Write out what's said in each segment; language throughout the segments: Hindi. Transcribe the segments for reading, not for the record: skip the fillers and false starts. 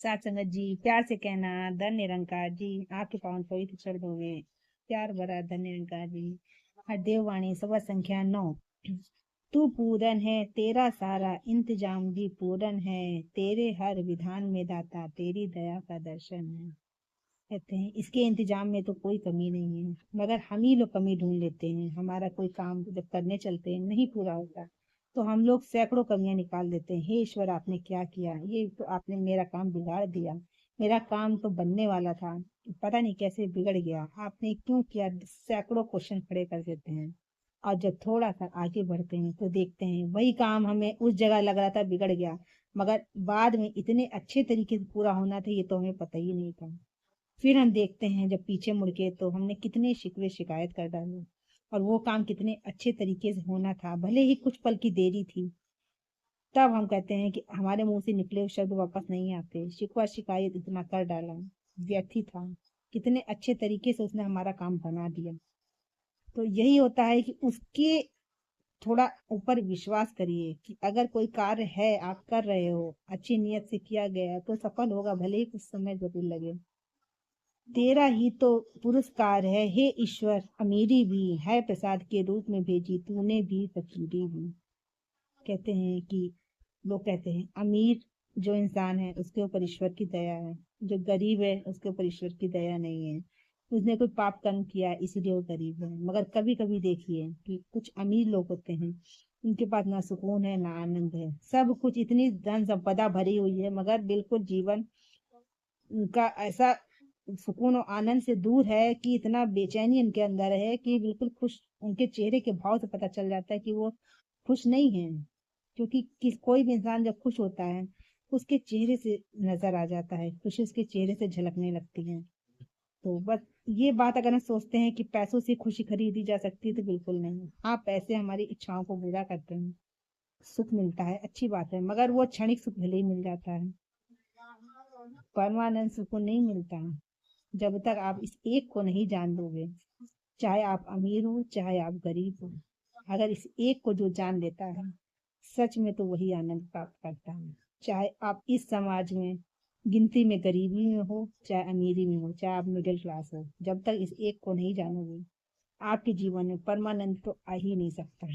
साथ संगत जी, प्यार से कहना धन निरंकार जी, आपके पावन पवित्र चरणों में प्यार भरा धन निरंकार जी। हर देववाणी सवा संख्या 9। तू पूरन है, तेरा सारा इंतजाम भी पूरन है, तेरे हर विधान में दाता तेरी दया का दर्शन है। कहते हैं इसके इंतजाम में तो कोई कमी नहीं है, मगर हम ही लोग कमी ढूंढ लेते हैं। हमारा कोई काम जब करने चलते हैं नहीं पूरा होता तो हम लोग सैकड़ों कमियां निकाल देते हैं। हे ईश्वर, आपने क्या किया, ये तो आपने मेरा काम बिगाड़ दिया। मेरा काम तो बनने वाला था, पता नहीं कैसे बिगड़ गया, आपने क्यों किया। सैकड़ों क्वेश्चन खड़े कर देते हैं। और जब थोड़ा सा आगे बढ़ते हैं तो देखते हैं वही काम हमें उस जगह लग रहा था बिगड़ गया, मगर बाद में इतने अच्छे तरीके से पूरा होना था ये तो हमें पता ही नहीं था। फिर हम देखते हैं जब पीछे मुड़ के तो हमने कितने शिकवे शिकायत कर डाले, और वो काम कितने अच्छे तरीके से होना था, भले ही कुछ पल की देरी थी। तब हम कहते हैं कि हमारे मुंह से निकले हुए शब्द वापस नहीं आते। शिकवा शिकायत इतना कर डाला, व्यर्थ ही था। कितने अच्छे तरीके से उसने हमारा काम बना दिया। तो यही होता है कि उसके थोड़ा ऊपर विश्वास करिए कि अगर कोई कार्य है आप कर रहे हो, अच्छी नीयत से किया गया तो सफल होगा, भले ही कुछ समय जरूर लगे। तेरा ही तो पुरस्कार है हे ईश्वर, अमीरी भी है प्रसाद के रूप में भेजी तूने भी, फकीरी भी। कहते हैं कि लोग कहते हैं अमीर जो इंसान है उसके ऊपर ईश्वर की दया है, जो गरीब है उसके ऊपर ईश्वर की दया नहीं है। उसने कोई पाप कर्म किया इसीलिए वो गरीब है। मगर कभी कभी देखिए कि कुछ अमीर लोग होते हैं, उनके पास ना सुकून है ना आनंद है, सब कुछ इतनी धन संपदा भरी हुई है, मगर बिल्कुल जीवन उनका ऐसा सुकून और आनंद से दूर है कि इतना बेचैनी उनके अंदर है कि बिल्कुल खुश, उनके चेहरे के भाव से पता चल जाता है कि वो खुश नहीं है। क्योंकि कोई भी इंसान जब खुश होता है उसके चेहरे से नजर आ जाता है, खुशी उसके चेहरे से झलकने लगती है। तो बस ये बात अगर हम सोचते हैं कि पैसों से खुशी खरीदी जा सकती है तो बिल्कुल नहीं। हाँ, पैसे हमारी इच्छाओं को पूरा करते हैं, सुख मिलता है, अच्छी बात है, मगर वो क्षणिक सुख भले ही मिल जाता है, परमानंद सुख नहीं मिलता है जब तक आप इस एक को नहीं जान लोगे। चाहे आप अमीर हो चाहे आप गरीब हो, अगर इस एक को जो जान लेता है सच में तो वही आनंद प्राप्त करता है। चाहे आप इस समाज में गिनती में गरीबी में हो चाहे अमीरी में हो, चाहे आप मिडिल क्लास हो, जब तक इस एक को नहीं जानोगे आपके जीवन में परमानंद तो आ ही नहीं सकता।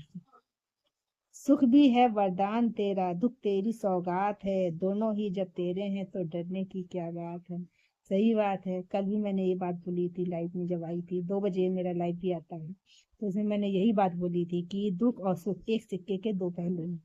सुख भी है वरदान तेरा, दुख तेरी सौगात है, दोनों ही जब तेरे हैं तो डरने की क्या बात है। सही बात है, कल भी मैंने ये बात बोली थी लाइव में, जब आई थी 2 बजे मेरा लाइव भी आता है, तो उसमें मैंने यही बात बोली थी कि दुख और सुख एक सिक्के के दो पहलू हैं।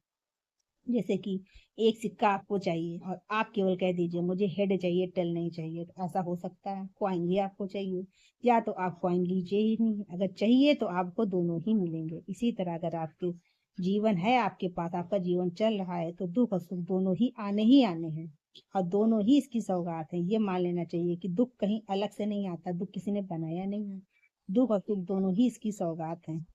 जैसे कि एक सिक्का आपको चाहिए और आप केवल कह दीजिए मुझे हेड चाहिए टेल नहीं चाहिए, तो ऐसा हो सकता है। कॉइन भी आपको चाहिए, या तो आप कॉइन लीजिए ही नहीं, अगर चाहिए तो आपको दोनों ही मिलेंगे। इसी तरह अगर आपके जीवन है, आपके पास आपका जीवन चल रहा है, तो दुख और सुख दोनों ही आने हैं, और दोनों ही इसकी सौगात है। ये मान लेना चाहिए कि दुख कहीं अलग से नहीं आता, दुख किसी ने बनाया नहीं है, दुख और सुख दोनों ही इसकी सौगात है।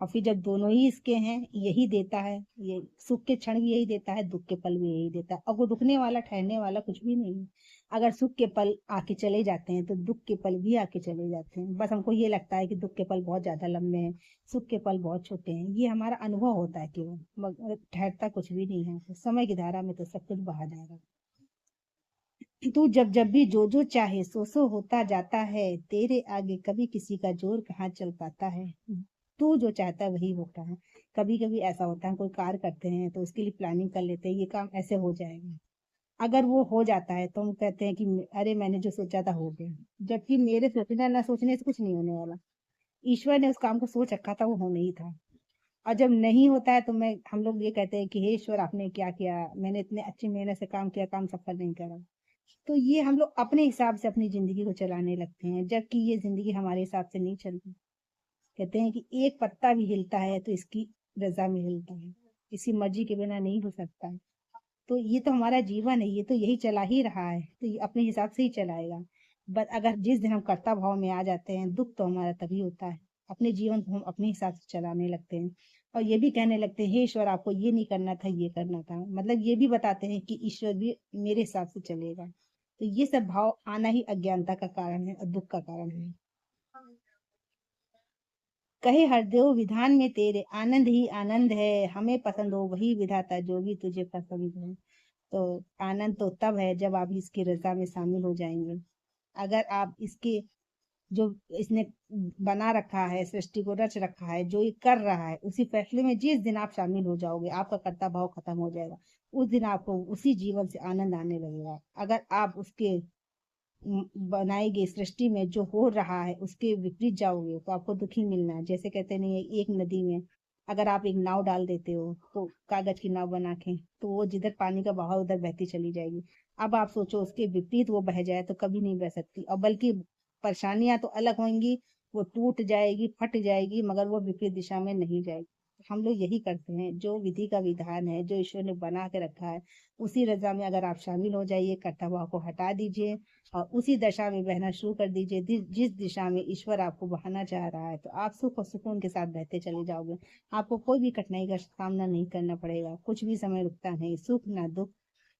और फिर जब दोनों ही इसके हैं, यही देता है, ये सुख के क्षण भी यही देता है, दुख के पल भी यही देता है, और वो रुकने वाला ठहरने वाला कुछ भी नहीं है। अगर सुख के पल आके चले जाते हैं तो दुख के पल भी आके चले जाते हैं। बस हमको ये लगता है कि दुख के पल बहुत ज्यादा लंबे हैं, सुख के पल बहुत छोटे हैं, ये हमारा अनुभव होता है केवल, मगर ठहरता कुछ भी नहीं है। तो समय की धारा में तो सब कुछ बहा जाएगा। तू जब जब भी जो जो चाहे सो होता जाता है, तेरे आगे कभी किसी का जोर कहाँ चल पाता है। तू जो चाहता है वही होता है। कभी कभी ऐसा होता है, कोई कार्य करते हैं तो उसके लिए प्लानिंग कर लेते हैं, ये काम ऐसे हो जाएगा, अगर वो हो जाता है तो हम कहते हैं कि अरे मैंने जो सोचा था हो गया, जबकि मेरे सोचना ना सोचने से कुछ नहीं होने वाला। ईश्वर ने उस काम को सोच रखा था, वो होना ही था। और जब नहीं होता है तो मैं हम लोग ये कहते हैं कि हे ईश्वर आपने क्या किया, मैंने इतने अच्छी मेहनत से काम किया, काम सफल नहीं करा। तो ये हम लोग अपने हिसाब से अपनी जिंदगी को चलाने लगते हैं, जबकि ये जिंदगी हमारे हिसाब से नहीं चलती। कहते हैं कि एक पत्ता भी हिलता है तो इसकी रजा में हिलता है, किसी मर्जी के बिना नहीं हो सकता है। तो ये तो हमारा जीवन है, ये तो यही चला ही रहा है, तो ये अपने हिसाब से ही चलाएगा। बट अगर जिस दिन हम कर्ता भाव में आ जाते हैं, दुख तो हमारा तभी होता है। अपने जीवन को हम अपने हिसाब से चलाने लगते हैं, और ये भी कहने लगते हैं हे ईश्वर आपको ये नहीं करना था, ये करना था, मतलब ये भी बताते हैं कि ईश्वर भी मेरे हिसाब से चलेगा। तो ये सब भाव आना ही अज्ञानता का कारण है और दुख का कारण है। कहे हरदेव विधान में तेरे आनंद ही आनंद है, हमें पसंद हो वही विधाता जो भी तुझे पसंद है। तो आनंद तो तब है जब आप इसकी रजा में शामिल हो जाएंगे। अगर आप इसके जो इसने बना रखा है, सृष्टि को रच रखा है, जो ये कर रहा है, उसी फैसले में जिस दिन आप शामिल हो जाओगे, आपका कर्ता भाव खत्म हो जाएगा। उस दिन आपको उसी जीवन से आनंद आने लगेगा। अगर आप उसके बनाई गई सृष्टि में जो हो रहा है उसके विपरीत जाओगे तो आपको दुख ही मिलना है। जैसे कहते नहीं है, एक नदी में अगर आप एक नाव डाल देते हो, तो कागज की नाव बना के, तो वो जिधर पानी का बहाव उधर बहती चली जाएगी। अब आप सोचो उसके विपरीत वो बह जाए तो कभी नहीं बह सकती, और बल्कि परेशानियां तो अलग होंगी, वो टूट जाएगी, फट जाएगी, मगर वो विपरीत दिशा में नहीं जाएगी। हम लोग यही करते हैं, जो विधि का विधान है, जो ईश्वर ने बना के रखा है, उसी रजा में अगर आप शामिल हो जाइए, कर्ता भाव को हटा दीजिए और उसी दशा में बहना शुरू कर दीजिए जिस दिशा में ईश्वर आपको बहाना चाह रहा है, तो आप सुख और सुकून के साथ बहते चले जाओगे। आपको कोई भी कठिनाई का सामना नहीं करना पड़ेगा, कुछ भी समय रुकता नहीं, सुख ना दुख।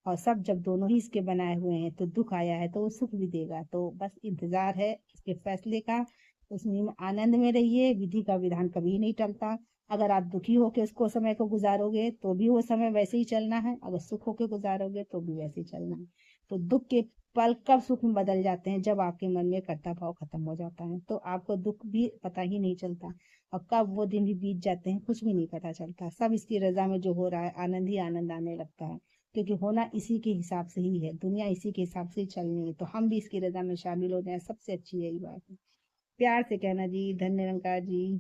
और सब जब दोनों ही इसके बनाए हुए हैं, तो दुख आया है तो वो सुख भी देगा। तो बस इंतजार है इसके फैसले का। उसमें आनंद में रहिए, विधि का विधान कभी नहीं टलता। अगर आप दुखी होकर उसको समय को गुजारोगे तो भी वो समय वैसे ही चलना है, अगर सुख होकर गुजारोगे तो भी वैसे ही चलना है। तो दुख के पल कब सुख में बदल जाते हैं, जब आपके मन में कर्ता भाव खत्म हो जाता है, तो आपको दुख भी पता ही नहीं चलता। और कब वो दिन भी बीत जाते हैं कुछ भी नहीं पता चलता। सब इसकी रजा में जो हो रहा है, आनंद ही आनंद आने लगता है। क्योंकि होना इसी के हिसाब से ही है, दुनिया इसी के हिसाब से ही चलनी है, तो हम भी इसकी रजा में शामिल हो जाएं, सबसे अच्छी यही बात है। प्यार से कहना जी, धन्य निरंकार जी।